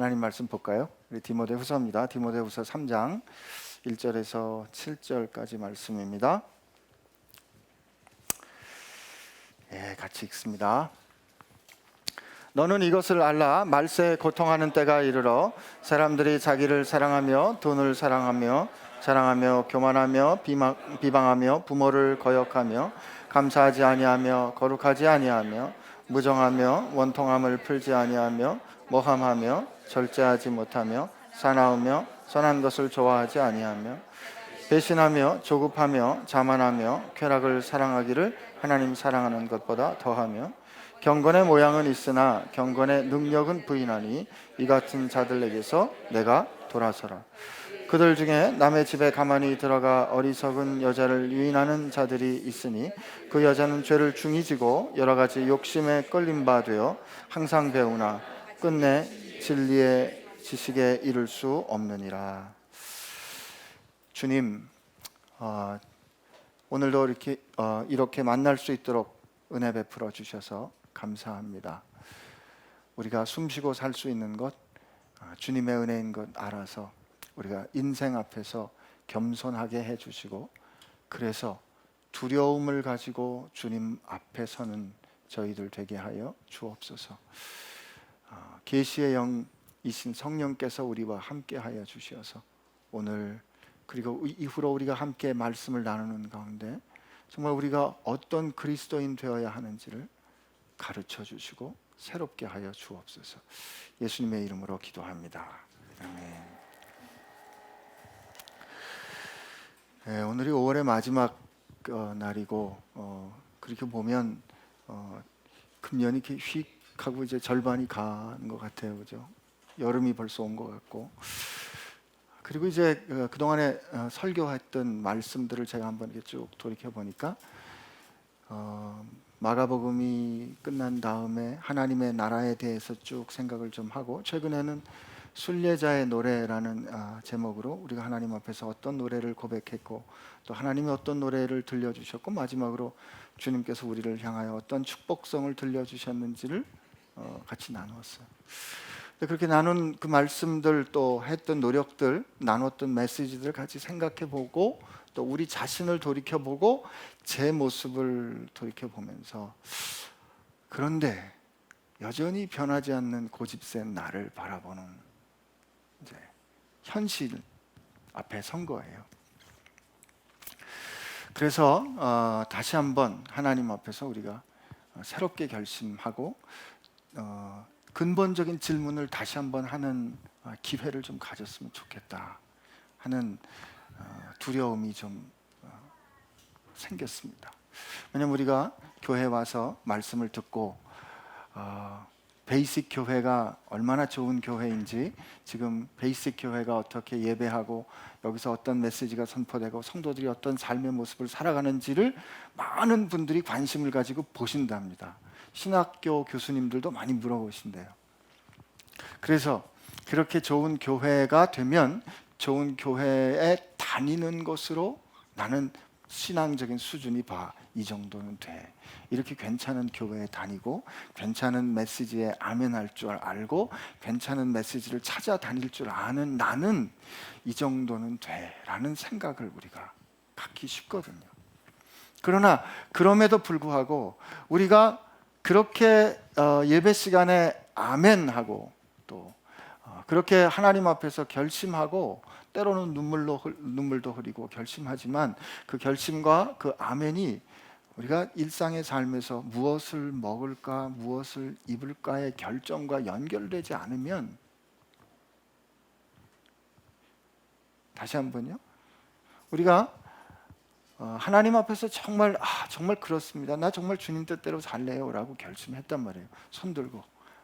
하나님 말씀 볼까요? 우리 디모데후서입니다. 디모데후서 3장 1절에서 7절까지 말씀입니다. 같이 읽습니다. 너는 이것을 알라. 말세에 고통하는 때가 이르러 사람들이 자기를 사랑하며 돈을 사랑하며 자랑하며 교만하며 비방하며 부모를 거역하며 감사하지 아니하며 거룩하지 아니하며 무정하며 원통함을 풀지 아니하며 모함하며 절제하지 못하며 사나우며 선한 것을 좋아하지 아니하며 배신하며 조급하며 자만하며 쾌락을 사랑하기를 하나님 사랑하는 것보다 더하며 경건의 모양은 있으나 경건의 능력은 부인하니 이 같은 자들에게서 내가 돌아서라. 그들 중에 남의 집에 가만히 들어가 어리석은 여자를 유인하는 자들이 있으니 그 여자는 죄를 중히 지고 여러 가지 욕심에 끌린 바 되어 항상 배우나 끝내 진리의 지식에 이를 수 없느니라. 주님, 오늘도 이렇게 만날 수 있도록 은혜 베풀어 주셔서 감사합니다. 우리가 숨쉬고 살 수 있는 것 주님의 은혜인 것 알아서 우리가 인생 앞에서 겸손하게 해주시고, 그래서 두려움을 가지고 주님 앞에 서는 저희들 되게 하여 주옵소서. 계시의 영이신 성령께서 우리와 함께 하여 주셔서 오늘 그리고 이후로 우리가 함께 말씀을 나누는 가운데 정말 우리가 어떤 그리스도인 되어야 하는지를 가르쳐 주시고 새롭게 하여 주옵소서. 예수님의 이름으로 기도합니다. 아멘. 오늘이 5월의 마지막 날이고 그렇게 보면 금년이 이렇게 휙 하고 이제 절반이 가는 것 같아요, 그죠? 여름이 벌써 온 것 같고, 그리고 이제 그동안에 설교했던 말씀들을 제가 한번 이렇게 쭉 돌이켜 보니까 마가복음이 끝난 다음에 하나님의 나라에 대해서 쭉 생각을 좀 하고, 최근에는 순례자의 노래라는 제목으로 우리가 하나님 앞에서 어떤 노래를 고백했고 또 하나님이 어떤 노래를 들려주셨고 마지막으로 주님께서 우리를 향하여 어떤 축복성을 들려주셨는지를 같이 나누었어요. 그렇게 나눈 그 말씀들, 또 했던 노력들, 나눴던 메시지들 같이 생각해보고 또 우리 자신을 돌이켜보고 제 모습을 돌이켜보면서, 그런데 여전히 변하지 않는 고집센 나를 바라보는 이제 현실 앞에 선 거예요. 그래서 다시 한번 하나님 앞에서 우리가 새롭게 결심하고 근본적인 질문을 다시 한번 하는 기회를 좀 가졌으면 좋겠다 하는 두려움이 좀 생겼습니다. 왜냐하면 우리가 교회 와서 말씀을 듣고 베이직 교회가 얼마나 좋은 교회인지, 지금 베이직 교회가 어떻게 예배하고 여기서 어떤 메시지가 선포되고 성도들이 어떤 삶의 모습을 살아가는지를 많은 분들이 관심을 가지고 보신답니다. 신학교 교수님들도 많이 물어보신대요. 그래서 그렇게 좋은 교회가 되면 좋은 교회에 다니는 것으로 나는 신앙적인 수준이 이 정도는 돼. 이렇게 괜찮은 교회에 다니고 괜찮은 메시지에 아멘할 줄 알고 괜찮은 메시지를 찾아다닐 줄 아는 나는 이 정도는 돼 라는 생각을 우리가 갖기 쉽거든요. 그러나 그럼에도 불구하고 우리가 그렇게 예배 시간에 아멘하고 또 그렇게 하나님 앞에서 결심하고 때로는 눈물도 흐리고 결심하지만 그 결심과 그 아멘이 우리가 일상의 삶에서 무엇을 먹을까, 무엇을 입을까의 결정과 연결되지 않으면, 다시 한번요, 우리가 하나님 앞에서 정말 그렇습니다, 나 정말 주님 뜻대로 살래요 라고 결심했단 말이에요. 손들고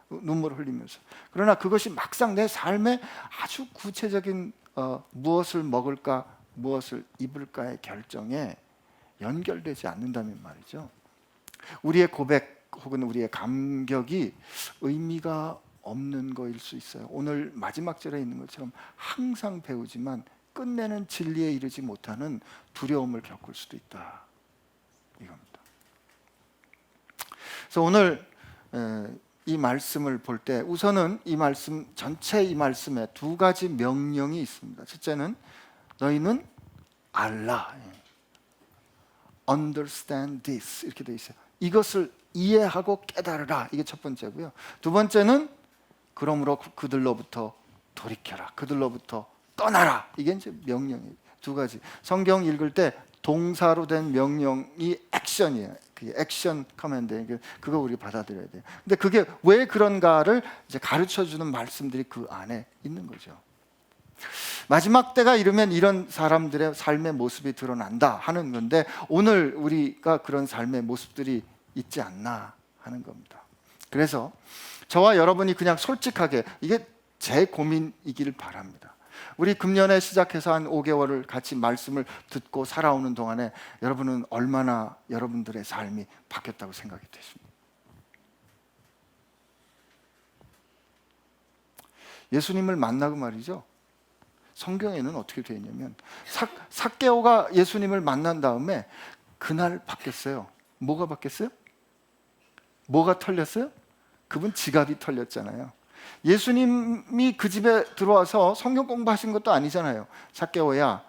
눈물 흘리면서. 그러나 그것이 막상 내 삶에 아주 구체적인 무엇을 먹을까, 무엇을 입을까의 결정에 연결되지 않는다면 말이죠, 우리의 고백 혹은 우리의 감격이 의미가 없는 거일 수 있어요. 오늘 마지막 절에 있는 것처럼 항상 배우지만 끝내는 진리에 이르지 못하는 두려움을 겪을 수도 있다, 이겁니다. 그래서 오늘 이 말씀을 볼 때 우선은 이 말씀 전체 이 말씀에 두 가지 명령이 있습니다. 첫째는 너희는 알라, understand this 이렇게 돼 있어요. 이것을 이해하고 깨달으라, 이게 첫 번째고요. 두 번째는 그러므로 그들로부터 돌이켜라, 그들로부터 떠나라, 이게 이제 명령이에요. 두 가지. 성경 읽을 때 동사로 된 명령이 액션이에요. 그게 액션 커맨드. 그거 우리 받아들여야 돼요. 근데 그게 왜 그런가를 이제 가르쳐 주는 말씀들이 그 안에 있는 거죠. 마지막 때가 이르면 이런 사람들의 삶의 모습이 드러난다 하는 건데, 오늘 우리가 그런 삶의 모습들이 있지 않나 하는 겁니다. 그래서 저와 여러분이 그냥 솔직하게, 이게 제 고민이길 바랍니다. 우리 금년에 시작해서 한 5개월을 같이 말씀을 듣고 살아오는 동안에 여러분은 얼마나 여러분들의 삶이 바뀌었다고 생각이 되십니까? 예수님을 만나고 말이죠, 성경에는 어떻게 되어 있냐면 삭개오가 예수님을 만난 다음에 그날 바뀌었어요. 뭐가 바뀌었어요? 뭐가 털렸어요? 그분 지갑이 털렸잖아요. 예수님이 그 집에 들어와서 성경 공부하신 것도 아니잖아요. 삭개오야,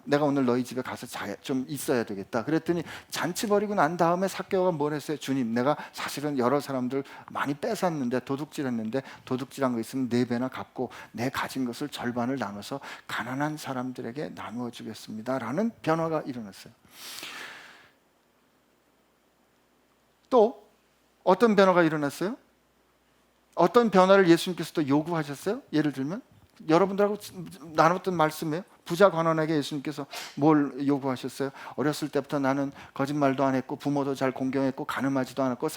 내가 오늘 너희 집에 가서 좀 있어야 되겠다. 그랬더니 잔치 벌이고 난 다음에 삭개오가 뭘 했어요? 주님, 내가 사실은 여러 사람들 많이 뺏었는데, 도둑질했는데, 도둑질한 거 있으면 4배나 갚고 내 가진 것을 절반을 나눠서 가난한 사람들에게 나누어 주겠습니다 라는 변화가 일어났어요. 또 어떤 변화가 일어났어요? 어떤 변화를 예수님께서 또 요구하셨어요? 예를 들면 여러분들하고 나눴던 말씀이에요. 부자 관원에게 예수님께서 뭘 요구하셨어요? 어렸을 때부터 나는 거짓말도 안 했고 부모도 잘 공경했고 가늠하지도 않았고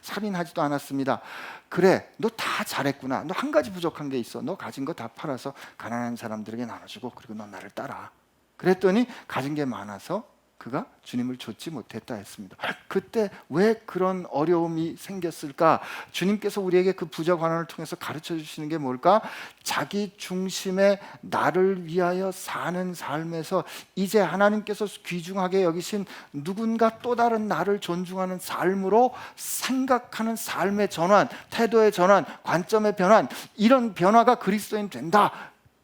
살인하지도 않았습니다. 그래, 너 다 잘했구나. 너 한 가지 부족한 게 있어. 너 가진 거 다 팔아서 가난한 사람들에게 나눠주고 그리고 너 나를 따라. 그랬더니 가진 게 많아서 그가 주님을 좇지 못했다 했습니다. 그때 왜 그런 어려움이 생겼을까? 주님께서 우리에게 그 부자 관원을 통해서 가르쳐 주시는 게 뭘까? 자기 중심의 나를 위하여 사는 삶에서 이제 하나님께서 귀중하게 여기신 누군가 또 다른 나를 존중하는 삶으로 생각하는 삶의 전환, 태도의 전환, 관점의 변환, 이런 변화가 그리스도인 된다.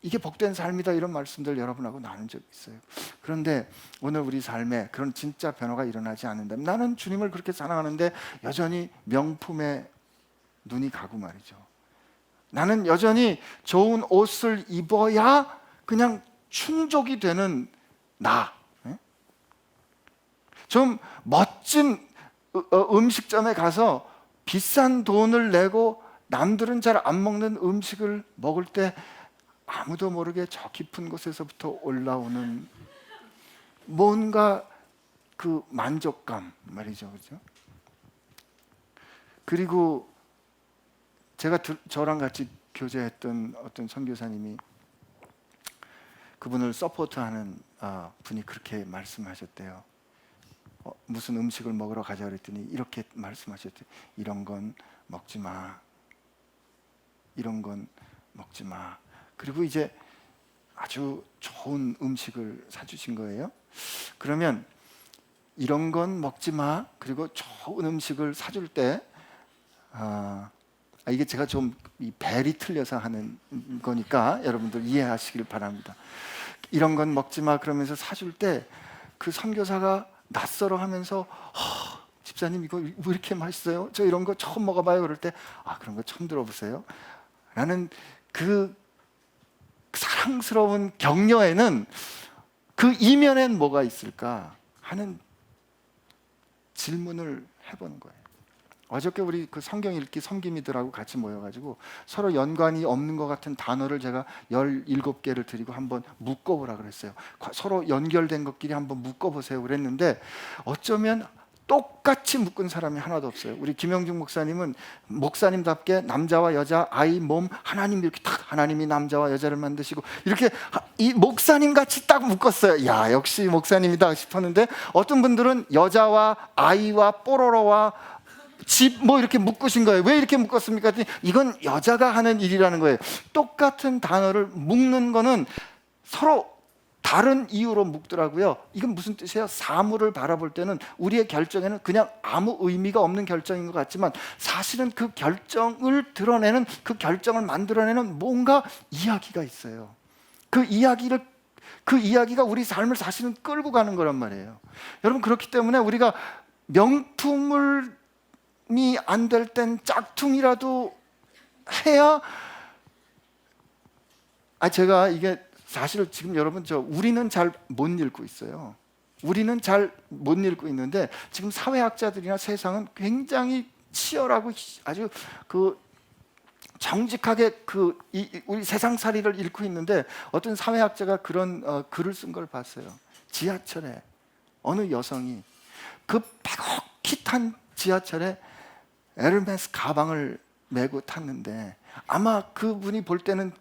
이게 복된 삶이다, 이런 말씀들 여러분하고 나눈 적이 있어요. 그런데 오늘 우리 삶에 그런 진짜 변화가 일어나지 않는다면, 나는 주님을 그렇게 사랑하는데 여전히 명품에 눈이 가고 말이죠. 나는 여전히 좋은 옷을 입어야 그냥 충족이 되는 나, 좀 멋진 음식점에 가서 비싼 돈을 내고 남들은 잘 안 먹는 음식을 먹을 때 아무도 모르게 저 깊은 곳에서부터 올라오는 뭔가 그 만족감 말이죠, 그렇죠? 그리고 제가 저랑 같이 교제했던 어떤 선교사님이, 그분을 서포트하는 분이 그렇게 말씀하셨대요. 무슨 음식을 먹으러 가자 그랬더니 이렇게 말씀하셨대요. 이런 건 먹지 마. 이런 건 먹지 마. 그리고 이제 아주 좋은 음식을 사주신 거예요. 그러면 이런 건 먹지 마, 그리고 좋은 음식을 사줄 때 이게 제가 좀 이 벨이 틀려서 하는 거니까 여러분들 이해하시길 바랍니다. 이런 건 먹지 마 그러면서 사줄 때 그 선교사가 낯설어 하면서 집사님 이거 왜 이렇게 맛있어요? 저 이런 거 처음 먹어봐요. 그럴 때 그런 거 처음 들어보세요 라는 그 사랑스러운 격려에는 그 이면엔 뭐가 있을까 하는 질문을 해보는 거예요. 어저께 우리 그 성경 읽기 섬김이들하고 같이 모여가지고 서로 연관이 없는 것 같은 단어를 제가 17개를 드리고 한번 묶어보라 그랬어요. 서로 연결된 것끼리 한번 묶어보세요 그랬는데, 어쩌면 똑같이 묶은 사람이 하나도 없어요. 우리 김영중 목사님은 목사님답게 남자와 여자, 아이, 몸, 하나님 이렇게 딱, 하나님이 남자와 여자를 만드시고 이렇게 이 목사님 같이 딱 묶었어요. 야, 역시 목사님이다 싶었는데, 어떤 분들은 여자와 아이와 뽀로로와 집 뭐 이렇게 묶으신 거예요. 왜 이렇게 묶었습니까? 이건 여자가 하는 일이라는 거예요. 똑같은 단어를 묶는 거는 서로 다른 이유로 묶더라고요. 이건 무슨 뜻이에요? 사물을 바라볼 때는 우리의 결정에는 그냥 아무 의미가 없는 결정인 것 같지만 사실은 그 결정을 드러내는, 그 결정을 만들어내는 뭔가 이야기가 있어요. 그 이야기가 우리 삶을 사실은 끌고 가는 거란 말이에요. 여러분, 그렇기 때문에 우리가 명품이 안 될 땐 짝퉁이라도 해야, 제가 이게 사실 지금 여러분, 우리는 잘 못 읽고 있어요. 우리는 잘 못 읽고 있는데 지금 사회학자들이나 세상은 굉장히 치열하고 아주 정직하게 우리 세상살이를 읽고 있는데, 어떤 사회학자가 그런 글을 쓴 걸 봤어요. 지하철에 어느 여성이 그 빼곡히 탄 지하철에 에르메스 가방을 메고 탔는데, 아마 그분이 볼 때는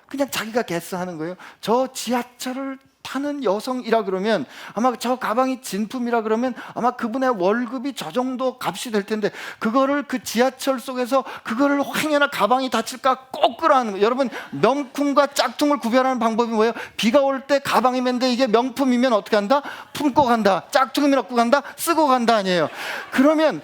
그냥 자기가 개스하는 거예요. 저 지하철을 타는 여성이라 그러면, 아마 저 가방이 진품이라 그러면 아마 그분의 월급이 저 정도 값이 될 텐데, 그거를 그 지하철 속에서 그거를 행여나 가방이 다칠까 꼭 끌어안는 거예요. 여러분, 명품과 짝퉁을 구별하는 방법이 뭐예요? 비가 올 때 가방이 맨데 이게 명품이면 어떻게 한다? 품고 간다. 짝퉁이면 얻고 간다? 쓰고 간다 아니에요. 그러면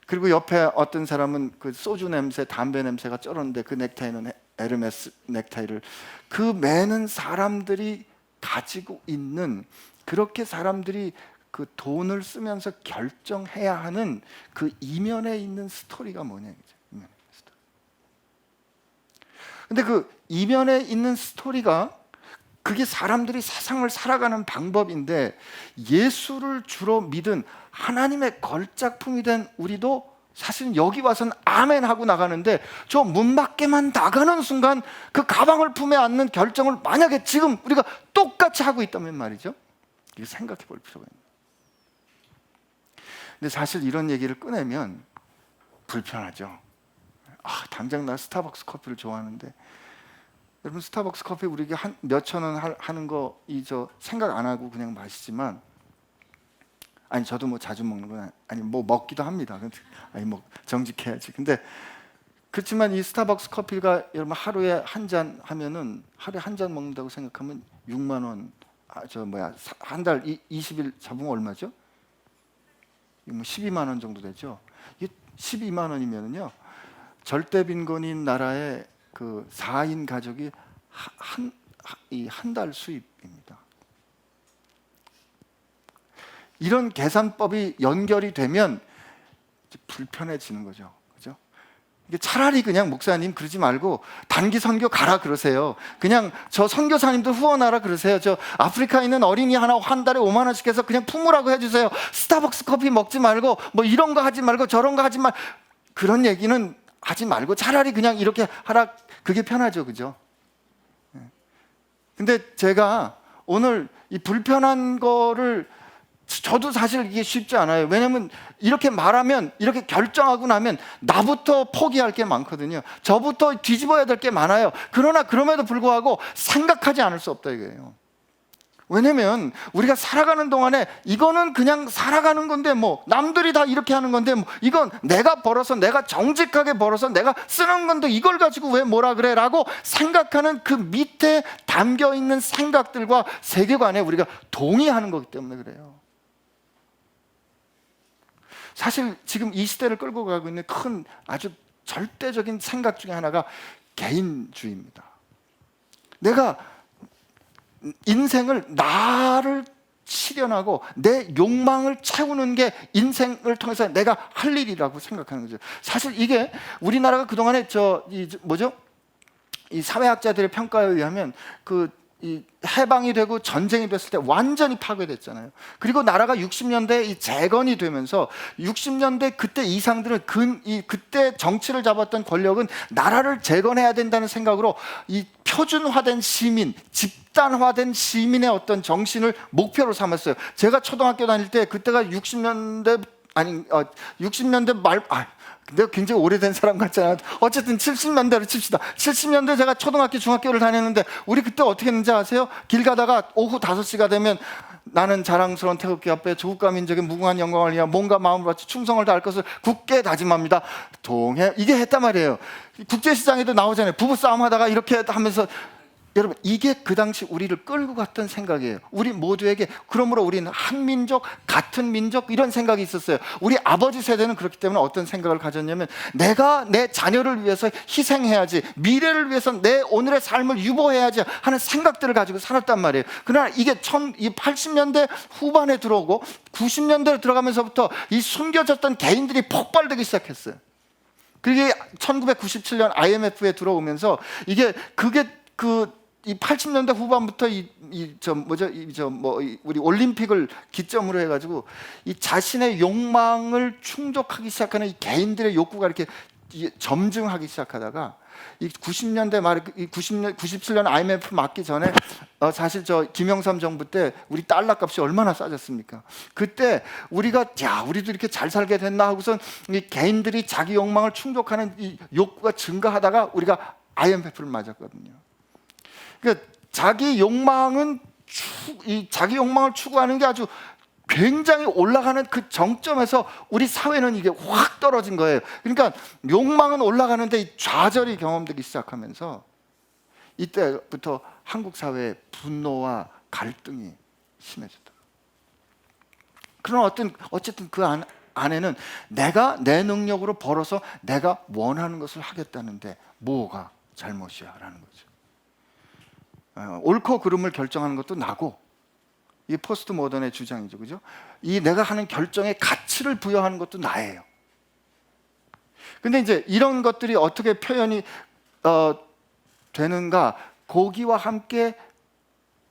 그리고 옆에 어떤 사람은 그 소주 냄새, 담배 냄새가 쩔었는데 그 넥타이는 에르메스 넥타이를, 그 매는 사람들이 가지고 있는, 그렇게 사람들이 그 돈을 쓰면서 결정해야 하는 그 이면에 있는 스토리가 뭐냐, 근데 그 이면에 있는 스토리가, 그게 사람들이 세상을 살아가는 방법인데, 예수를 주로 믿은 하나님의 걸작품이 된 우리도 사실은 여기 와서는 아멘 하고 나가는데, 저 문 밖에만 나가는 순간 그 가방을 품에 안는 결정을 만약에 지금 우리가 똑같이 하고 있다면 말이죠, 이거 생각해 볼 필요가 있는. 근데 사실 이런 얘기를 꺼내면 불편하죠. 당장 나 스타벅스 커피를 좋아하는데, 여러분, 스타벅스 커피 우리가 몇천 원 하는 거 생각 안 하고 그냥 마시지만, 저도 뭐 자주 먹는 건 뭐 먹기도 합니다. 뭐 정직해야지. 근데 그렇지만 이 스타벅스 커피가 여러분 하루에 한 잔 하면은, 하루에 한 잔 먹는다고 생각하면 6만 원, 한 달 20일 잡으면 얼마죠? 뭐 12만 원 정도 되죠. 이게 12만 원이면은요, 절대 빈곤인 나라의 그 4인 가족이 한 달 수입입니다. 이런 계산법이 연결이 되면 불편해지는 거죠. 그죠? 이게 차라리 그냥 목사님 그러지 말고 단기 선교 가라 그러세요. 그냥 저 선교사님도 후원하라 그러세요. 저 아프리카에 있는 어린이 하나 한 달에 5만 원씩 해서 그냥 품으라고 해주세요. 스타벅스 커피 먹지 말고 뭐 이런 거 하지 말고 저런 거 하지 말, 그런 얘기는 하지 말고 차라리 그냥 이렇게 하라. 그게 편하죠. 그죠? 근데 제가 오늘 이 불편한 거를, 저도 사실 이게 쉽지 않아요. 왜냐하면 이렇게 말하면, 이렇게 결정하고 나면 나부터 포기할 게 많거든요. 저부터 뒤집어야 될 게 많아요. 그러나 그럼에도 불구하고 생각하지 않을 수 없다 이거예요. 왜냐면 우리가 살아가는 동안에 이거는 그냥 살아가는 건데, 뭐 남들이 다 이렇게 하는 건데, 뭐 이건 내가 벌어서, 내가 정직하게 벌어서 내가 쓰는 건데 이걸 가지고 왜 뭐라 그래 라고 생각하는 그 밑에 담겨있는 생각들과 세계관에 우리가 동의하는 거기 때문에 그래요. 사실 지금 이 시대를 끌고 가고 있는 큰 아주 절대적인 생각 중에 하나가 개인주의입니다. 내가 인생을 나를 실현하고 내 욕망을 채우는 게 인생을 통해서 내가 할 일이라고 생각하는 거죠. 사실 이게 우리나라가 그동안에 이 사회학자들의 평가에 의하면 이 해방이 되고 전쟁이 됐을 때 완전히 파괴됐잖아요. 그리고 나라가 60년대 이 재건이 되면서 60년대 그때 이상들은 그때 정치를 잡았던 권력은 나라를 재건해야 된다는 생각으로 이 표준화된 시민, 집단화된 시민의 어떤 정신을 목표로 삼았어요. 제가 초등학교 다닐 때 그때가 60년대 말 내가 굉장히 오래된 사람 같잖아요. 어쨌든 70년대로 칩시다. 70년대 제가 초등학교, 중학교를 다녔는데 우리 그때 어떻게 했는지 아세요? 길 가다가 오후 5시가 되면 나는 자랑스러운 태극기 앞에 조국과 민족의 무궁한 영광을 위하여 몸과 마음을 바쳐 충성을 다할 것을 굳게 다짐합니다. 동해 이게 했단 말이에요. 국제시장에도 나오잖아요. 부부싸움 하다가 이렇게 하면서 여러분 이게 그 당시 우리를 끌고 갔던 생각이에요. 우리 모두에게 그러므로 우리는 한 민족, 같은 민족 이런 생각이 있었어요. 우리 아버지 세대는 그렇기 때문에 어떤 생각을 가졌냐면 내가 내 자녀를 위해서 희생해야지, 미래를 위해서 내 오늘의 삶을 유보해야지 하는 생각들을 가지고 살았단 말이에요. 그러나 이게 80년대 후반에 들어오고 90년대로 들어가면서부터 이 숨겨졌던 개인들이 폭발되기 시작했어요. 그게 1997년 IMF에 들어오면서 그게 이 80년대 후반부터 우리 올림픽을 기점으로 해가지고 이 자신의 욕망을 충족하기 시작하는 이 개인들의 욕구가 이렇게 점증하기 시작하다가 이 90년대 말 97년 IMF 맞기 전에 사실 김영삼 정부 때 우리 달러 값이 얼마나 싸졌습니까? 그때 우리도 이렇게 잘 살게 됐나 하고선 이 개인들이 자기 욕망을 충족하는 이 욕구가 증가하다가 우리가 IMF를 맞았거든요. 그러니까 자기 욕망을 추구하는 게 아주 굉장히 올라가는 그 정점에서 우리 사회는 이게 확 떨어진 거예요. 그러니까 욕망은 올라가는데 이 좌절이 경험되기 시작하면서 이때부터 한국 사회의 분노와 갈등이 심해졌다. 그러나 어쨌든 그 안에는 내가 내 능력으로 벌어서 내가 원하는 것을 하겠다는데 뭐가 잘못이야 라는 거죠. 옳고 그름을 결정하는 것도 나고, 이게 포스트 모던의 주장이죠, 그죠? 이 내가 하는 결정에 가치를 부여하는 것도 나예요. 근데 이제 이런 것들이 어떻게 표현이 되는가? 거기와 함께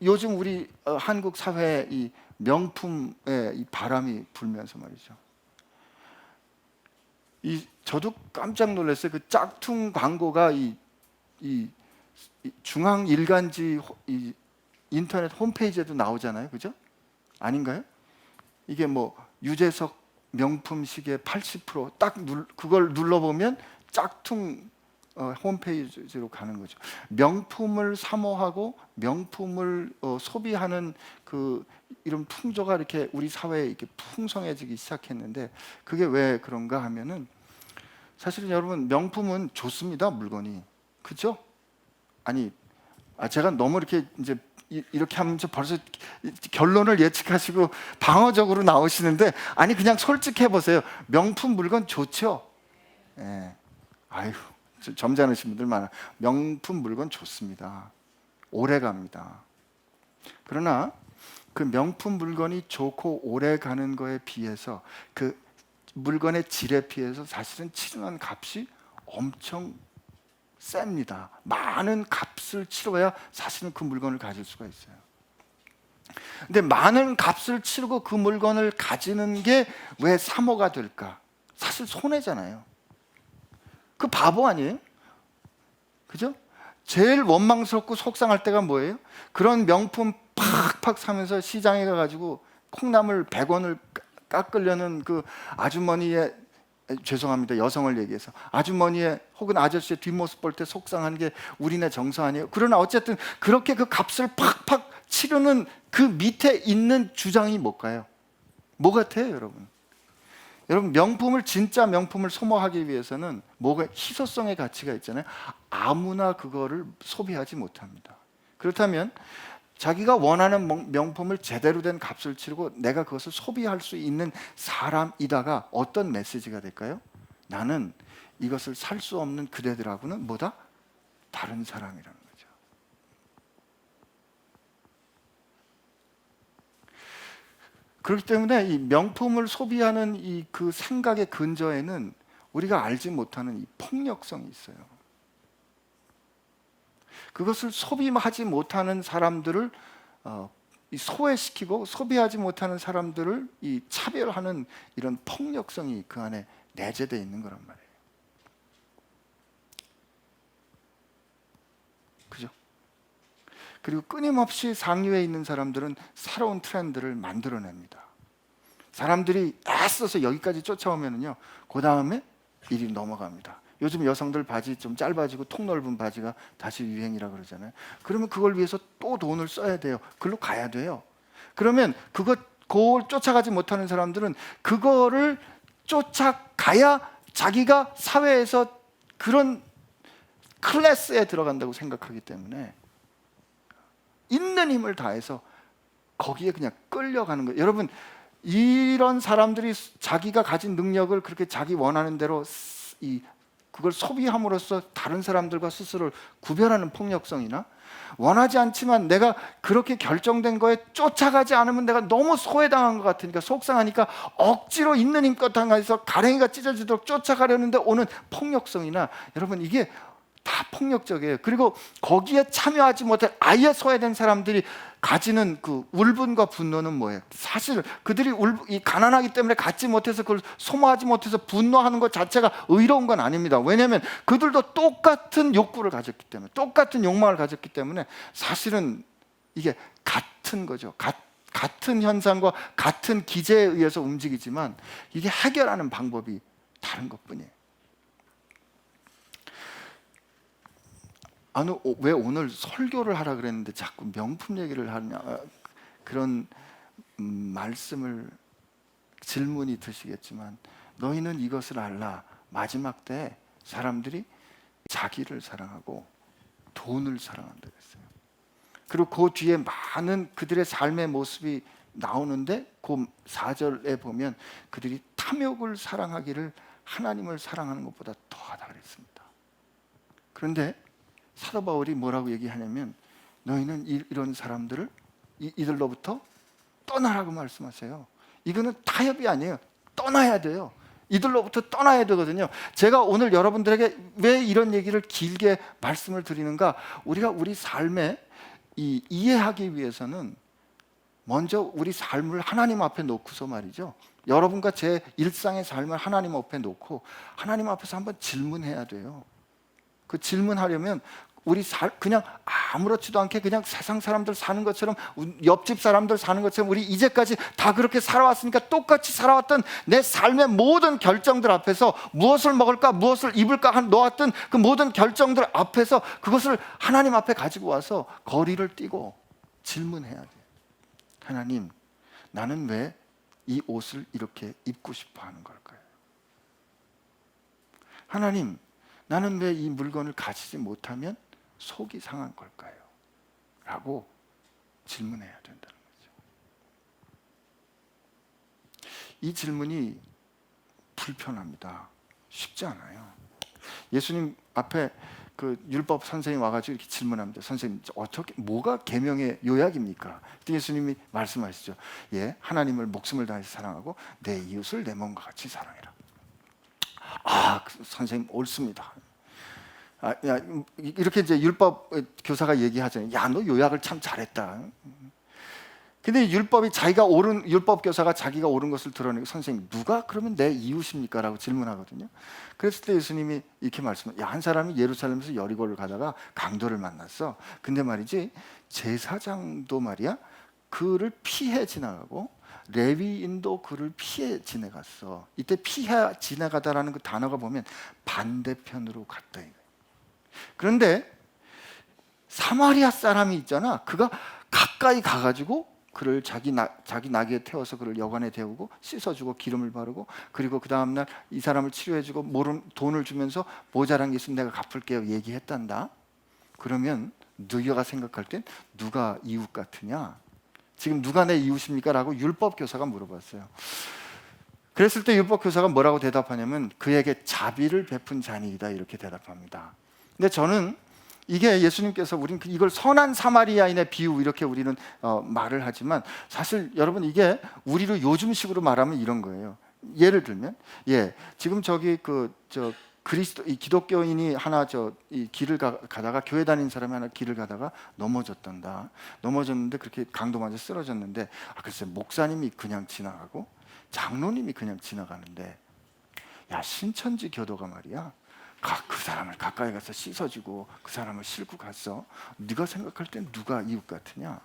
요즘 우리 한국 사회의 이 명품의 이 바람이 불면서 말이죠. 저도 깜짝 놀랐어요. 그 짝퉁 광고가 이 중앙일간지 인터넷 홈페이지에도 나오잖아요, 그죠? 아닌가요? 이게 뭐 유재석 명품 시계 80% 딱 그걸 눌러보면 짝퉁 홈페이지로 가는 거죠. 명품을 사모하고 명품을 소비하는 이런 풍조가 이렇게 우리 사회에 이렇게 풍성해지기 시작했는데, 그게 왜 그런가 하면은 사실은 여러분 명품은 좋습니다, 물건이. 그죠? 아니, 제가 너무 이렇게 하면서 벌써 결론을 예측하시고 방어적으로 나오시는데, 아니 그냥 솔직해 보세요. 명품 물건 좋죠? 예. 아유, 점잖으신 분들 많아. 명품 물건 좋습니다. 오래 갑니다. 그러나 그 명품 물건이 좋고 오래 가는 거에 비해서 그 물건의 질에 비해서 사실은 치르는 값이 엄청 셉니다. 많은 값을 치러야 사실은 그 물건을 가질 수가 있어요. 근데 많은 값을 치르고 그 물건을 가지는 게 왜 사모가 될까? 사실 손해잖아요. 그 바보 아니에요? 그죠? 제일 원망스럽고 속상할 때가 뭐예요? 그런 명품 팍팍 사면서 시장에 가가지고 콩나물 100원을 깎으려는 그 아주머니의, 죄송합니다, 여성을 얘기해서 아주머니의 혹은 아저씨의 뒷모습 볼 때 속상한 게 우리네 정서 아니에요? 그러나 어쨌든 그렇게 그 값을 팍팍 치르는 그 밑에 있는 주장이 뭘까요? 뭐 같아요, 여러분? 여러분, 진짜 명품을 소모하기 위해서는 뭐가 희소성의 가치가 있잖아요. 아무나 그거를 소비하지 못합니다. 그렇다면 자기가 원하는 명품을 제대로 된 값을 치르고 내가 그것을 소비할 수 있는 사람이다가 어떤 메시지가 될까요? 나는 이것을 살 수 없는 그대들하고는 뭐다? 다른 사람이라는 거죠. 그렇기 때문에 이 명품을 소비하는 그 생각의 근저에는 우리가 알지 못하는 이 폭력성이 있어요. 그것을 소비하지 못하는 사람들을 소외시키고 소비하지 못하는 사람들을 차별하는 이런 폭력성이 그 안에 내재되어 있는 거란 말이에요. 그죠? 그리고 끊임없이 상류에 있는 사람들은 새로운 트렌드를 만들어냅니다. 사람들이 애써서 여기까지 쫓아오면은요, 그 다음에 일이 넘어갑니다. 요즘 여성들 바지 좀 짧아지고 통 넓은 바지가 다시 유행이라 그러잖아요. 그러면 그걸 위해서 또 돈을 써야 돼요. 그걸로 가야 돼요. 그러면 그걸 쫓아가지 못하는 사람들은 그거를 쫓아가야 자기가 사회에서 그런 클래스에 들어간다고 생각하기 때문에 있는 힘을 다해서 거기에 그냥 끌려가는 거예요. 여러분, 이런 사람들이 자기가 가진 능력을 그렇게 자기 원하는 대로 그걸 소비함으로써 다른 사람들과 스스로를 구별하는 폭력성이나, 원하지 않지만 내가 그렇게 결정된 거에 쫓아가지 않으면 내가 너무 소외당한 것 같으니까 속상하니까 억지로 있는 힘껏 당해서 가랭이가 찢어지도록 쫓아가려는데 오는 폭력성이나, 여러분 이게 다 폭력적이에요. 그리고 거기에 참여하지 못해 아예 소외된 사람들이 가지는 그 울분과 분노는 뭐예요? 사실 그들이 가난하기 때문에 갖지 못해서 그걸 소모하지 못해서 분노하는 것 자체가 의로운 건 아닙니다. 왜냐하면 그들도 똑같은 욕구를 가졌기 때문에, 똑같은 욕망을 가졌기 때문에 사실은 이게 같은 거죠. 같은 현상과 같은 기제에 의해서 움직이지만 이게 해결하는 방법이 다른 것뿐이에요. 왜 오늘 설교를 하라 그랬는데 자꾸 명품 얘기를 하냐, 그런 말씀을, 질문이 드시겠지만, 너희는 이것을 알라. 마지막 때 사람들이 자기를 사랑하고 돈을 사랑한다고 했어요. 그리고 그 뒤에 많은 그들의 삶의 모습이 나오는데 그 4절에 보면 그들이 탐욕을 사랑하기를 하나님을 사랑하는 것보다 더하다 그랬습니다. 그런데 사도 바울이 뭐라고 얘기하냐면, 너희는 이런 사람들을 이들로부터 떠나라고 말씀하세요. 이거는 타협이 아니에요. 떠나야 돼요. 이들로부터 떠나야 되거든요. 제가 오늘 여러분들에게 왜 이런 얘기를 길게 말씀을 드리는가, 우리가 우리 삶에 이해하기 위해서는 먼저 우리 삶을 하나님 앞에 놓고서 말이죠, 여러분과 제 일상의 삶을 하나님 앞에 놓고 하나님 앞에서 한번 질문해야 돼요. 그 질문하려면 그냥 아무렇지도 않게 그냥 세상 사람들 사는 것처럼, 옆집 사람들 사는 것처럼 우리 이제까지 다 그렇게 살아왔으니까 똑같이 살아왔던 내 삶의 모든 결정들 앞에서 무엇을 먹을까, 무엇을 입을까 놓았던 그 모든 결정들 앞에서 그것을 하나님 앞에 가지고 와서 거리를 띄고 질문해야 돼요. 하나님, 나는 왜 이 옷을 이렇게 입고 싶어 하는 걸까요? 하나님, 나는 왜 이 물건을 가지지 못하면 속이 상한 걸까요? 라고 질문해야 된다는 거죠. 이 질문이 불편합니다. 쉽지 않아요. 예수님 앞에 그 율법 선생님이 와가지고 이렇게 질문합니다. 선생님, 뭐가 계명의 요약입니까? 예수님이 말씀하시죠. 예, 하나님을 목숨을 다해서 사랑하고 내 이웃을 내 몸과 같이 사랑해라. 선생님 옳습니다. 이렇게 이제 율법 교사가 얘기하잖아요. 야, 너 요약을 참 잘했다. 근데 율법 교사가 자기가 옳은 것을 드러내고, 선생님, 누가 그러면 내 이웃입니까? 라고 질문하거든요. 그랬을 때 예수님이 이렇게 말씀해요. 한 사람이 예루살렘에서 여리고를 가다가 강도를 만났어. 근데 말이지, 제사장도 말이야 그를 피해 지나가고 레위인도 그를 피해 지나갔어. 이때 피해 지나가다라는 그 단어가 보면 반대편으로 갔다. 그런데 사마리아 사람이 있잖아. 그가 가까이 가가지고 그를 자기 나귀에 태워서 그를 여관에 데우고 씻어주고 기름을 바르고, 그리고 그 다음날 이 사람을 치료해주고 돈을 주면서 모자란 게 있으면 내가 갚을게요 얘기했단다. 그러면 너희가 생각할 땐 누가 이웃 같으냐? 지금 누가 내 이웃입니까? 라고 율법 교사가 물어봤어요. 그랬을 때 율법 교사가 뭐라고 대답하냐면, 그에게 자비를 베푼 자니이다, 이렇게 대답합니다. 근데 저는 이게 예수님께서 우리는 이걸 선한 사마리아인의 비유 이렇게 우리는 말을 하지만, 사실 여러분 이게 우리로 요즘식으로 말하면 이런 거예요. 예를 들면, 지금 이 기독교인이 하나 이 길을 가다가, 교회 다니는 사람이 하나 길을 가다가 넘어졌단다. 넘어졌는데 그렇게 강도 맞아 쓰러졌는데, 글쎄 목사님이 그냥 지나가고 장로님이 그냥 지나가는데, 야, 신천지 교도가 말이야 그 사람을 가까이 가서 씻어주고 그 사람을 싣고 갔어. 네가 생각할 땐 누가 이웃 같으냐?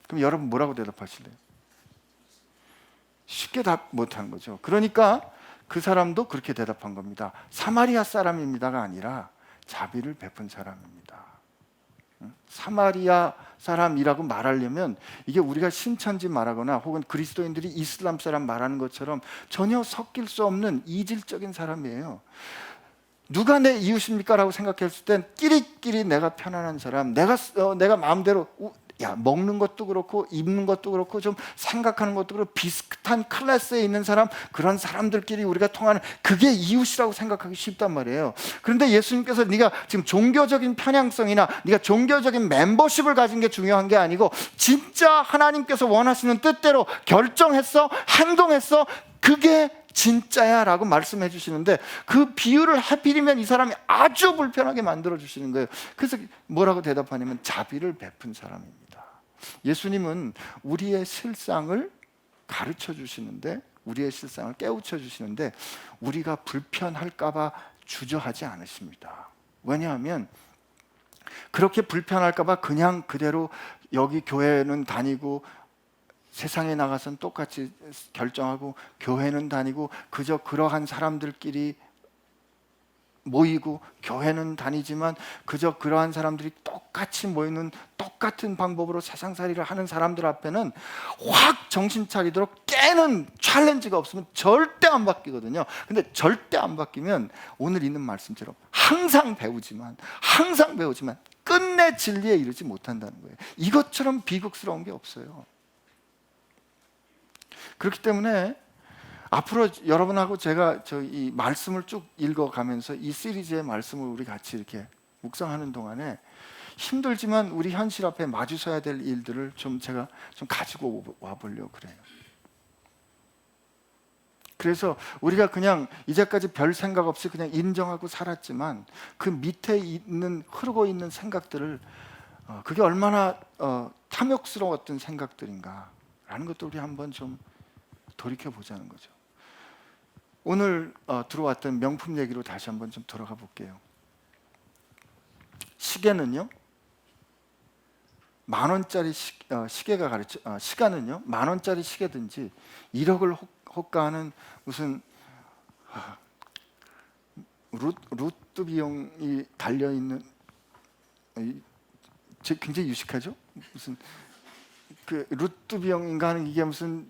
그럼 여러분 뭐라고 대답하실래요? 쉽게 답 못하는 거죠. 그러니까 그 사람도 그렇게 대답한 겁니다. 사마리아 사람입니다가 아니라 자비를 베푼 사람입니다. 사마리아 사람이라고 말하려면 이게 우리가 신천지 말하거나 혹은 그리스도인들이 이슬람 사람 말하는 것처럼 전혀 섞일 수 없는 이질적인 사람이에요. 누가 내 이웃입니까? 라고 생각했을 땐 끼리끼리 내가 편안한 사람, 내가 마음대로 먹는 것도 그렇고 입는 것도 그렇고 좀 생각하는 것도 그렇고 비슷한 클래스에 있는 사람, 그런 사람들끼리 우리가 통하는, 그게 이웃이라고 생각하기 쉽단 말이에요. 그런데 예수님께서 네가 지금 종교적인 편향성이나 네가 종교적인 멤버십을 가진 게 중요한 게 아니고 진짜 하나님께서 원하시는 뜻대로 결정했어, 행동했어, 그게 진짜야 라고 말씀해 주시는데, 그 비유를 하필이면 이 사람이 아주 불편하게 만들어 주시는 거예요. 그래서 뭐라고 대답하냐면 자비를 베푼 사람입니다. 예수님은 우리의 실상을 가르쳐 주시는데, 우리의 실상을 깨우쳐 주시는데 우리가 불편할까 봐 주저하지 않으십니다. 왜냐하면 그렇게 불편할까 봐 그냥 그대로 여기 교회는 다니고 세상에 나가서는 똑같이 결정하고 교회는 다니고 그저 그러한 사람들끼리 모이고 교회는 다니지만 그저 그러한 사람들이 똑같이 모이는 똑같은 방법으로 세상살이를 하는 사람들 앞에는 확 정신 차리도록 깨는 챌린지가 없으면 절대 안 바뀌거든요. 근데 절대 안 바뀌면 오늘 있는 말씀처럼 항상 배우지만 끝내 진리에 이르지 못한다는 거예요. 이것처럼 비극스러운 게 없어요. 그렇기 때문에 앞으로 여러분하고 제가 이 말씀을 쭉 읽어가면서 이 시리즈의 말씀을 우리 같이 이렇게 묵상하는 동안에 힘들지만 우리 현실 앞에 마주서야 될 일들을 제가 가지고 와보려고 그래요. 그래서 우리가 그냥 이제까지 별 생각 없이 그냥 인정하고 살았지만 그 밑에 흐르고 있는 생각들을 그게 얼마나 탐욕스러웠던 생각들인가 라는 것도 우리 한번 좀 돌이켜보자는 거죠. 오늘 들어왔던 명품 얘기로 다시 한번 좀 돌아가 볼게요. 시계는요, 10,000원짜리 시계가 시간은요 10,000원짜리 시계든지 1억을 호가하는 무슨 루트 비용이 달려있는, 굉장히 유식하죠? 무슨 그 루트 비용인가 하는, 이게 무슨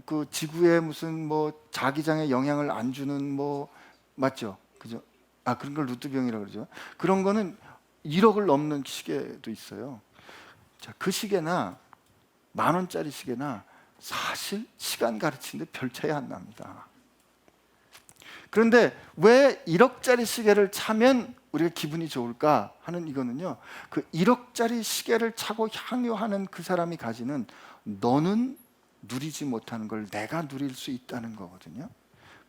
그 지구에 무슨 뭐 자기장에 영향을 안 주는 뭐, 맞죠? 그죠? 그런 걸 루트 비용이라고 그러죠. 그런 거는 1억을 넘는 시계도 있어요. 자, 그 시계나 10,000원짜리 시계나 사실 시간 가르치는데 별 차이 안 납니다. 그런데 왜 1억짜리 시계를 차면 우리가 기분이 좋을까 하는 이거는요, 그 1억짜리 시계를 차고 향유하는 그 사람이 가지는 너는 누리지 못하는 걸 내가 누릴 수 있다는 거거든요.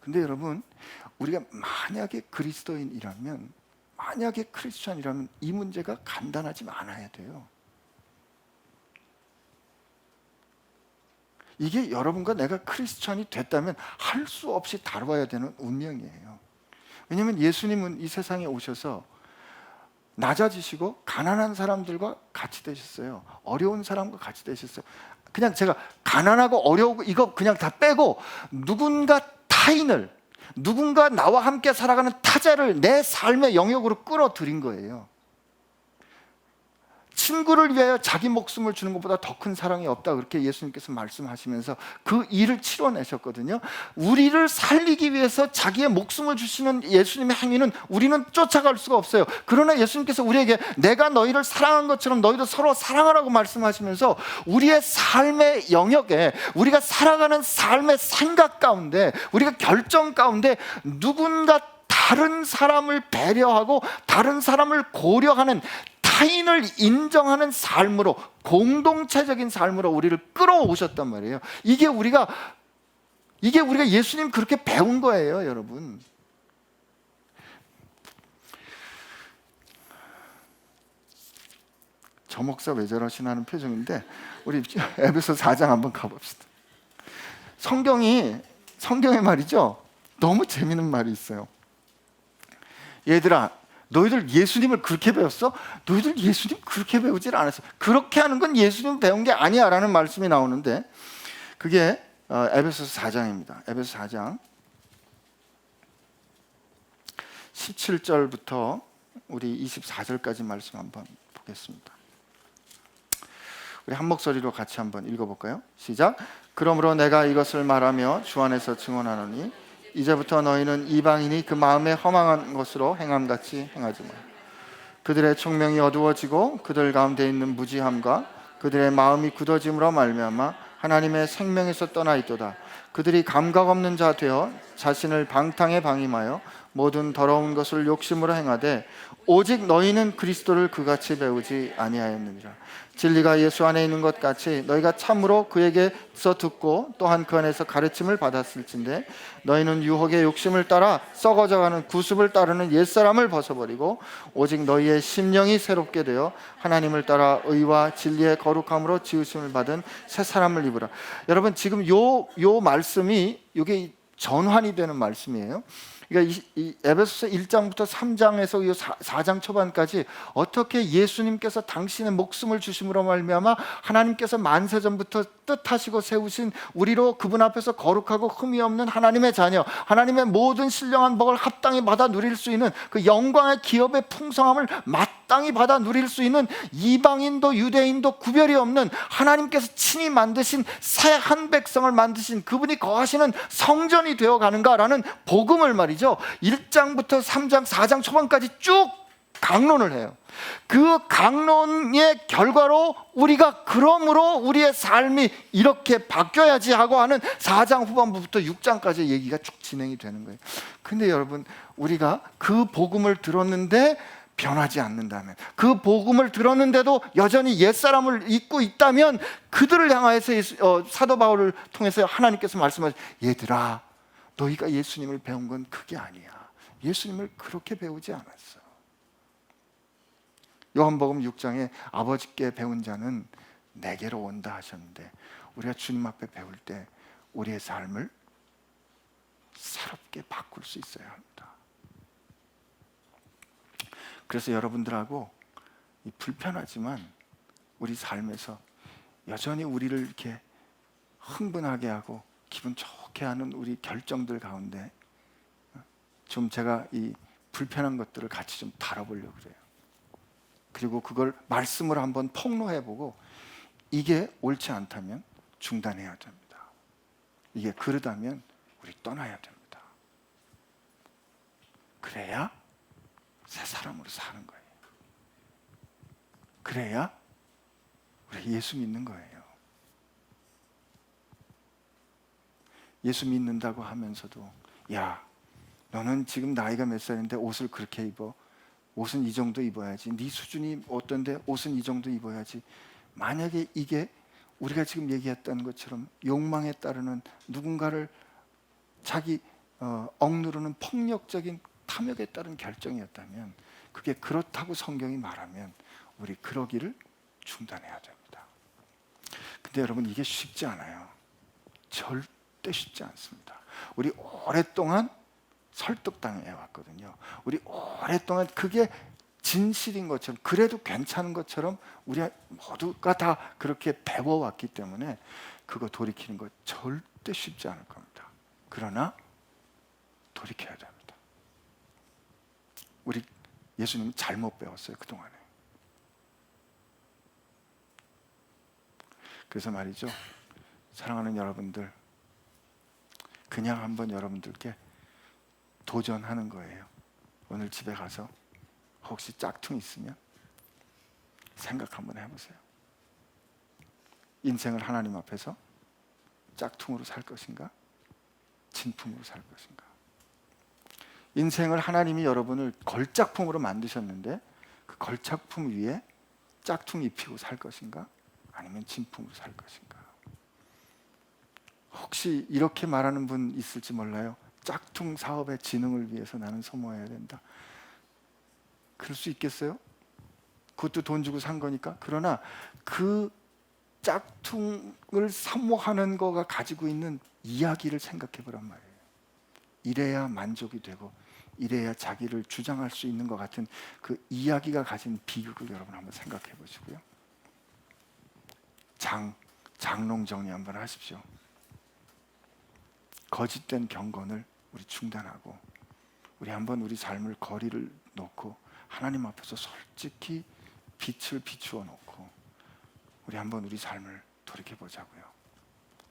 근데 여러분, 우리가 만약에 그리스도인이라면, 만약에 크리스찬이라면 이 문제가 간단하지 않아야 돼요. 이게 여러분과 내가 크리스찬이 됐다면 할 수 없이 다뤄야 되는 운명이에요. 왜냐하면 예수님은 이 세상에 오셔서 낮아지시고 가난한 사람들과 같이 되셨어요. 어려운 사람과 같이 되셨어요. 그냥 제가 가난하고 어려우고 이거 그냥 다 빼고 누군가 타인을, 누군가 나와 함께 살아가는 타자를 내 삶의 영역으로 끌어들인 거예요. 친구를 위하여 자기 목숨을 주는 것보다 더 큰 사랑이 없다, 그렇게 예수님께서 말씀하시면서 그 일을 치러내셨거든요. 우리를 살리기 위해서 자기의 목숨을 주시는 예수님의 행위는 우리는 쫓아갈 수가 없어요. 그러나 예수님께서 우리에게 내가 너희를 사랑한 것처럼 너희도 서로 사랑하라고 말씀하시면서 우리의 삶의 영역에, 우리가 살아가는 삶의 생각 가운데, 우리가 결정 가운데 누군가 다른 사람을 배려하고 다른 사람을 고려하는, 타인을 인정하는 삶으로, 공동체적인 삶으로 우리를 끌어오셨단 말이에요. 이게 우리가 예수님 그렇게 배운 거예요, 여러분. 저 목사 왜 저러시나 하는 표정인데 우리 에베소 4장 한번 가봅시다. 성경에 말이죠, 너무 재미있는 말이 있어요. 얘들아, 너희들 예수님을 그렇게 배웠어? 너희들 예수님 그렇게 배우질 않았어. 그렇게 하는 건 예수님 배운 게 아니야 라는 말씀이 나오는데, 그게 에베소서 4장입니다. 에베소 4장 17절부터 우리 24절까지 말씀 한번 보겠습니다. 우리 한 목소리로 같이 한번 읽어볼까요? 시작. 그러므로 내가 이것을 말하며 주 안에서 증언하노니 이제부터 너희는 이방인이 그 마음에 허망한 것으로 행함같이 행하지 마. 그들의 총명이 어두워지고 그들 가운데 있는 무지함과 그들의 마음이 굳어짐으로 말미암아 하나님의 생명에서 떠나 있도다. 그들이 감각 없는 자 되어 자신을 방탕에 방임하여 모든 더러운 것을 욕심으로 행하되 오직 너희는 그리스도를 그같이 배우지 아니하였느니라. 진리가 예수 안에 있는 것 같이 너희가 참으로 그에게서 듣고 또한 그 안에서 가르침을 받았을진데 너희는 유혹의 욕심을 따라 썩어져가는 구습을 따르는 옛사람을 벗어버리고 오직 너희의 심령이 새롭게 되어 하나님을 따라 의와 진리의 거룩함으로 지으심을 받은 새 사람을 입으라. 여러분, 지금 요 말씀이 이게 전환이 되는 말씀이에요. 그러니까 이 에베소서 1장부터 3장에서 이 4장 초반까지 어떻게 예수님께서 당신의 목숨을 주심으로 말미암아 하나님께서 만세전부터 뜻하시고 세우신 우리로 그분 앞에서 거룩하고 흠이 없는 하나님의 자녀, 하나님의 모든 신령한 복을 합당히 받아 누릴 수 있는 그 영광의 기업의 풍성함을 마땅히 받아 누릴 수 있는 이방인도 유대인도 구별이 없는 하나님께서 친히 만드신 새 한 백성을 만드신 그분이 거하시는 성전이 되어가는가라는 복음을 말이죠. 1장부터 3장, 4장 초반까지 쭉 강론을 해요. 그 강론의 결과로 우리가 그러므로 우리의 삶이 이렇게 바뀌어야지 하고 하는 4장 후반부부터 6장까지 얘기가 쭉 진행이 되는 거예요. 근데 여러분, 우리가 그 복음을 들었는데 변하지 않는다면, 그 복음을 들었는데도 여전히 옛사람을 잊고 있다면 그들을 향하여서 사도 바울을 통해서 하나님께서 말씀하신 얘들아, 너희가 예수님을 배운 건 그게 아니야. 예수님을 그렇게 배우지 않았어. 요한복음 6장에 아버지께 배운 자는 내게로 온다 하셨는데 우리가 주님 앞에 배울 때 우리의 삶을 새롭게 바꿀 수 있어야 합니다. 그래서 여러분들하고 불편하지만 우리 삶에서 여전히 우리를 이렇게 흥분하게 하고 기분 좋게 하는 우리 결정들 가운데 좀 제가 이 불편한 것들을 같이 좀 다뤄보려고 그래요. 그리고 그걸 말씀으로 한번 폭로해보고 이게 옳지 않다면 중단해야 됩니다. 이게 그러다면 우리 떠나야 됩니다. 그래야 새 사람으로 사는 거예요. 그래야 우리 예수 믿는 거예요. 예수 믿는다고 하면서도 야, 너는 지금 나이가 몇 살인데 옷을 그렇게 입어? 옷은 이 정도 입어야지. 네 수준이 어떤데 옷은 이 정도 입어야지. 만약에 이게 우리가 지금 얘기했던 것처럼 욕망에 따르는 누군가를 자기 억누르는 폭력적인 탐욕에 따른 결정이었다면 그게 그렇다고 성경이 말하면 우리 그러기를 중단해야 됩니다. 근데 여러분, 이게 쉽지 않아요. 절대 쉽지 않습니다. 우리 오랫동안 설득당해 왔거든요. 우리 오랫동안 그게 진실인 것처럼, 그래도 괜찮은 것처럼 우리 모두가 다 그렇게 배워왔기 때문에 그거 돌이키는 거 절대 쉽지 않을 겁니다. 그러나 돌이켜야 됩니다. 우리 예수님 잘못 배웠어요, 그동안에. 그래서 말이죠, 사랑하는 여러분들, 그냥 한번 여러분들께 도전하는 거예요. 오늘 집에 가서 혹시 짝퉁 있으면 생각 한번 해보세요. 인생을 하나님 앞에서 짝퉁으로 살 것인가? 진품으로 살 것인가? 인생을 하나님이 여러분을 걸작품으로 만드셨는데 그 걸작품 위에 짝퉁 입히고 살 것인가? 아니면 진품으로 살 것인가? 혹시 이렇게 말하는 분 있을지 몰라요. 짝퉁 사업의 진흥을 위해서 나는 소모해야 된다. 그럴 수 있겠어요? 그것도 돈 주고 산 거니까. 그러나 그 짝퉁을 사모하는 거가 가지고 있는 이야기를 생각해 보란 말이에요. 이래야 만족이 되고 이래야 자기를 주장할 수 있는 것 같은 그 이야기가 가진 비극을 여러분 한번 생각해 보시고요. 장롱 정리 한번 하십시오. 거짓된 경건을 우리 중단하고 우리 한번 우리 삶을 거리를 놓고 하나님 앞에서 솔직히 빛을 비추어 놓고 우리 한번 우리 삶을 돌이켜 보자고요.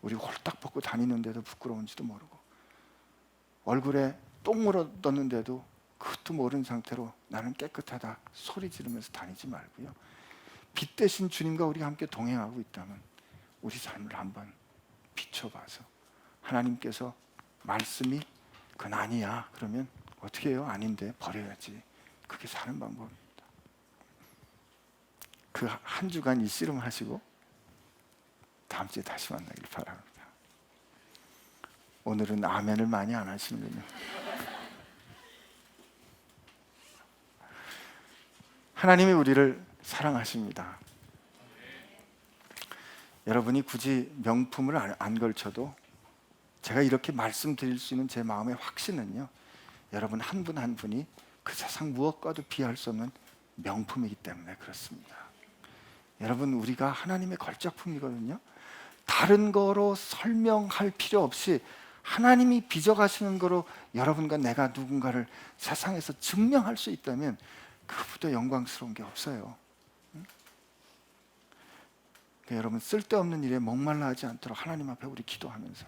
우리 홀딱 벗고 다니는데도 부끄러운지도 모르고 얼굴에 똥 묻었는데도 그것도 모르는 상태로 나는 깨끗하다 소리 지르면서 다니지 말고요. 빛 대신 주님과 우리가 함께 동행하고 있다면 우리 삶을 한번 비춰봐서 하나님께서 말씀이 그건 아니야 그러면 어떻게 해요? 아닌데 버려야지. 그게 사는 방법입니다. 그 한 주간 이 씨름 하시고 다음 주에 다시 만나길 바랍니다. 오늘은 아멘을 많이 안 하시는군요. 하나님이 우리를 사랑하십니다. 여러분이 굳이 명품을 안 걸쳐도 제가 이렇게 말씀드릴 수 있는 제 마음의 확신은요, 여러분 한 분 한 분이 그 세상 무엇과도 비할 수 없는 명품이기 때문에 그렇습니다. 여러분 우리가 하나님의 걸작품이거든요. 다른 거로 설명할 필요 없이 하나님이 빚어가시는 거로 여러분과 내가 누군가를 세상에서 증명할 수 있다면 그것보다 영광스러운 게 없어요. 그러니까 여러분 쓸데없는 일에 목말라 하지 않도록 하나님 앞에 우리 기도하면서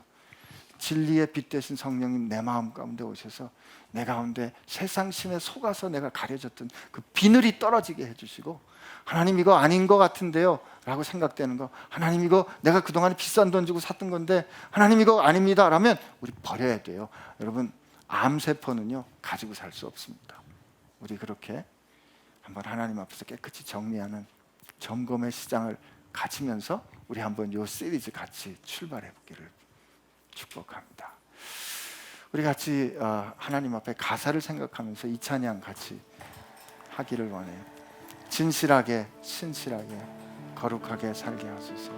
진리의 빛 대신 성령님 내 마음 가운데 오셔서 내 가운데 세상 신에 속아서 내가 가려졌던 그 비늘이 떨어지게 해주시고 하나님 이거 아닌 것 같은데요 라고 생각되는 거 하나님 이거 내가 그동안에 비싼 돈 주고 샀던 건데 하나님 이거 아닙니다 라면 우리 버려야 돼요. 여러분 암세포는요 가지고 살 수 없습니다. 우리 그렇게 한번 하나님 앞에서 깨끗이 정리하는 점검의 시장을 가지면서 우리 한번 이 시리즈 같이 출발해 보기를 축복합니다. 우리 같이 하나님 앞에 가사를 생각하면서 이 찬양 같이 하기를 원해요. 진실하게 신실하게 거룩하게 살게 하소서.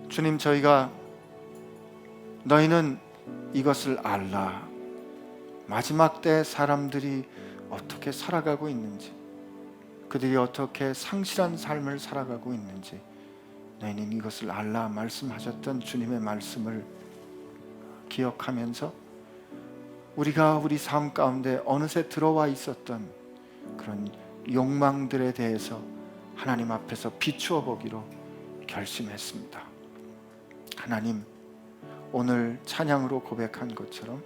주님 저희가 너희는 이것을 알라. 마지막 때 사람들이 어떻게 살아가고 있는지 그들이 어떻게 상실한 삶을 살아가고 있는지 너희는 이것을 알라 말씀하셨던 주님의 말씀을 기억하면서 우리가 우리 삶 가운데 어느새 들어와 있었던 그런 욕망들에 대해서 하나님 앞에서 비추어 보기로 결심했습니다. 하나님 오늘 찬양으로 고백한 것처럼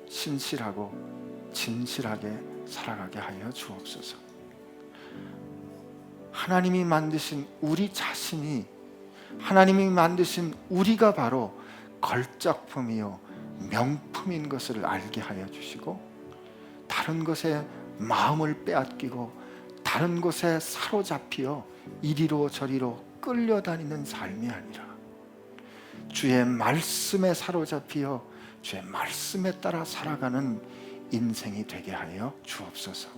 신실하고 진실하게 살아가게 하여 주옵소서. 하나님이 만드신 우리 자신이 하나님이 만드신 우리가 바로 걸작품이요 명품인 것을 알게 하여 주시고 다른 것에 마음을 빼앗기고 다른 것에 사로잡히어 이리로 저리로 끌려다니는 삶이 아니라 주의 말씀에 사로잡히어 주의 말씀에 따라 살아가는 인생이 되게 하여 주옵소서.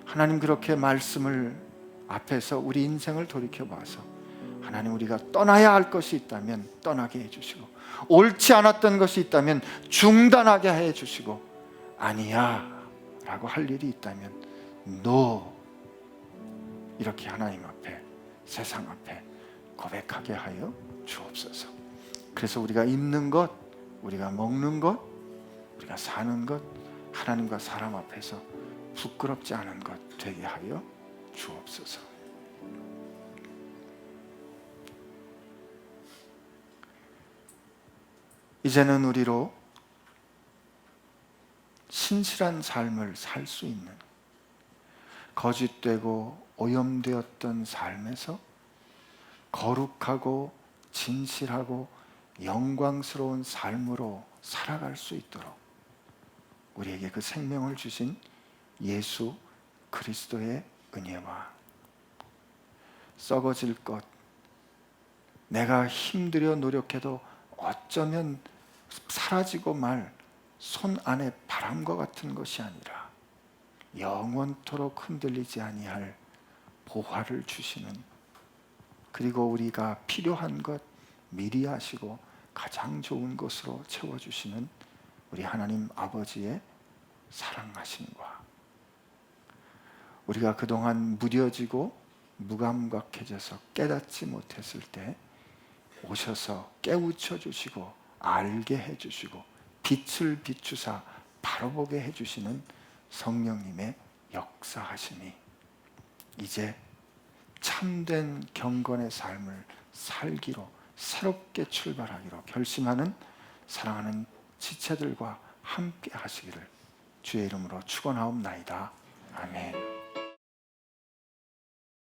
하나님 그렇게 말씀을 앞에서 우리 인생을 돌이켜봐서 하나님, 우리가 떠나야 할 것이 있다면 떠나게 해주시고, 옳지 않았던 것이 있다면 중단하게 해주시고, 아니야 라고 할 일이 있다면 NO, 이렇게 하나님 앞에, 세상 앞에 고백하게 하여 주옵소서. 그래서 우리가 입는 것, 우리가 먹는 것, 우리가 사는 것, 하나님과 사람 앞에서 부끄럽지 않은 것 되게 하여 주옵소서. 이제는 우리로 신실한 삶을 살 수 있는, 거짓되고 오염되었던 삶에서 거룩하고 진실하고 영광스러운 삶으로 살아갈 수 있도록 우리에게 그 생명을 주신 예수 그리스도의 은혜와 썩어질 것, 내가 힘들여 노력해도 어쩌면 사라지고 말 손 안에 바람과 같은 것이 아니라 영원토록 흔들리지 아니할 보화를 주시는, 그리고 우리가 필요한 것 미리 하시고 가장 좋은 것으로 채워주시는 우리 하나님 아버지의 사랑하심과, 우리가 그동안 무뎌지고 무감각해져서 깨닫지 못했을 때 오셔서 깨우쳐 주시고 알게 해주시고 빛을 비추사 바로 보게 해주시는 성령님의 역사하심이 이제 참된 경건의 삶을 살기로, 새롭게 출발하기로 결심하는 사랑하는 지체들과 함께 하시기를 주의 이름으로 축원하옵나이다. 아멘.